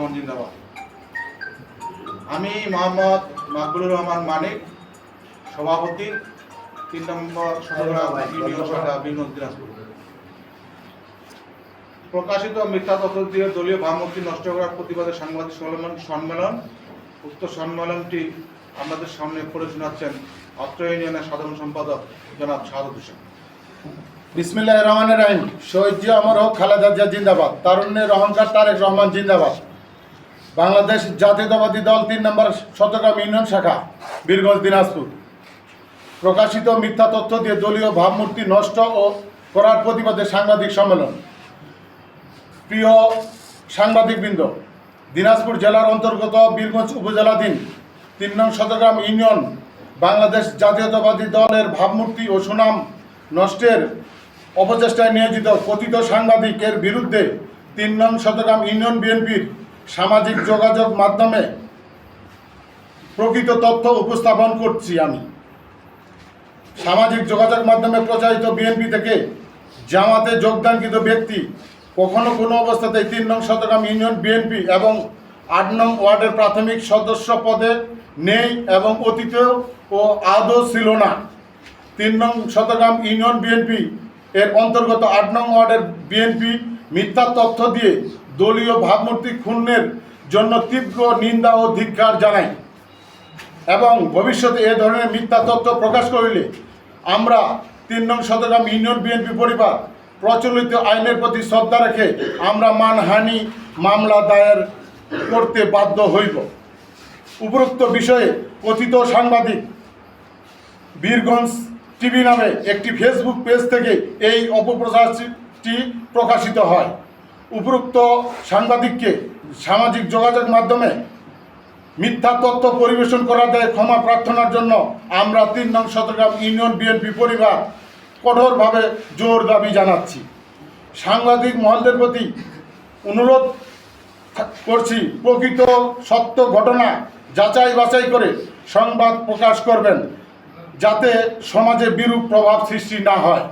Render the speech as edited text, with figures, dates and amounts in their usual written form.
রহমান জিন্দাবাদ। আমি মোহাম্মদ মাকবুলুর রহমান মানিক, সভাপতি 3 নম্বর সদরঘাট ইউনিয়ন শাখা বীরগঞ্জ দিনাজপুর। প্রকাশিত মিথ্যা তথ্য দিয়ে দলীয় ভাবমূর্তি নষ্ট করার প্রতিবাদে সাংবাদিক সম্মেলন। উক্ত সম্মেলনটি আমাদের সামনে পড়ে শোনাচ্ছেন অত্র ইউনিয়নের সাধারণ সম্পাদক জনাব শাহাদুল হোসেন। বিসমিল্লাহির রহমানির রহিম। শহীদ জিয়া অমর হোক, খালেদা জিয়া জিন্দাবাদ। তারুণ্যের অহংকার তারেক রহমান জিন্দাবাদ। বাংলাদেশ জাতীয়তাবাদী দল 3 নম্বর চট্টগ্রাম ইউনিয়ন শাখা বীরগঞ্জ দিনাজপুর। প্রকাশিত মিথ্যা তথ্য দিয়ে দলীয় ভাবমূর্তি নষ্ট করার প্রতিবাদে সাংবাদিক সম্মেলন। প্রিয় সাংবাদিকবৃন্দ, দিনাজপুর জেলার অন্তর্গত বীরগঞ্জ উপজেলাধীন 3 নং চট্টগ্রাম ইউনিয়ন বাংলাদেশ জাতীয়তাবাদী দলের ভাবমূর্তি ও সুনাম নষ্টের অপচেষ্টায় নিয়োজিত কথিত সাংবাদিকের বিরুদ্ধে 3 নং চট্টগ্রাম ইউনিয়ন বিএনপির সামাজিক যোগাযোগ মাধ্যমে প্রকৃত তথ্য উপস্থাপন করছি। আমি সামাজিক যোগাযোগ মাধ্যমে প্রচারিত বিএনপি থেকে জামাতে যোগদানকৃত ব্যক্তি কখনো কোনো অবস্থাতেই 3 নং চট্টগ্রাম ইউনিয়ন বিএনপি এবং 8 নং ওয়ার্ডের প্রাথমিক সদস্য পদে নেই এবং অতীতেও ও আদৌ ছিল না। 3 নং চট্টগ্রাম ইউনিয়ন বিএনপি এর অন্তর্গত 8 নং ওয়ার্ডের বিএনপি মিথ্যা তথ্য দিয়ে দলীয় ভাবমূর্তি ক্ষুণ্ণের জন্য তীব্র নিন্দা ও ধিক্কার জানাই এবং ভবিষ্যতে এ ধরনের মিথ্যা তথ্য প্রকাশ করিলে আমরা 3 নং চট্টগ্রাম ইউনিয়ন বিএনপি পরিবার প্রচলিত আইনের প্রতি শ্রদ্ধা রেখে আমরা মানহানি মামলা দায়ের করতে বাধ্য হইব। উপরোক্ত বিষয়ে কথিত সাংবাদিক বীরগঞ্জ টিভি নামে একটি ফেসবুক পেজ থেকে এই অপপ্রচারটি প্রকাশিত হয়। উপরোক্ত সাংবাদিককে সামাজিক যোগাযোগ মাধ্যমে মিথ্যা তথ্য পরিবেশন করা দেয় ক্ষমা প্রার্থনার জন্য আমরা 3 নং চট্টগ্রাম ইউনিয়ন বিএনপি পরিবার কঠোরভাবে জোর দাবি জানাচ্ছি। সাংবাদিক মহলদের প্রতি অনুরোধ করছি, প্রকৃত সত্য ঘটনা যাচাই বাছাই করে সংবাদ প্রকাশ করবেন, যাতে সমাজে বিরূপ প্রভাব সৃষ্টি না হয়।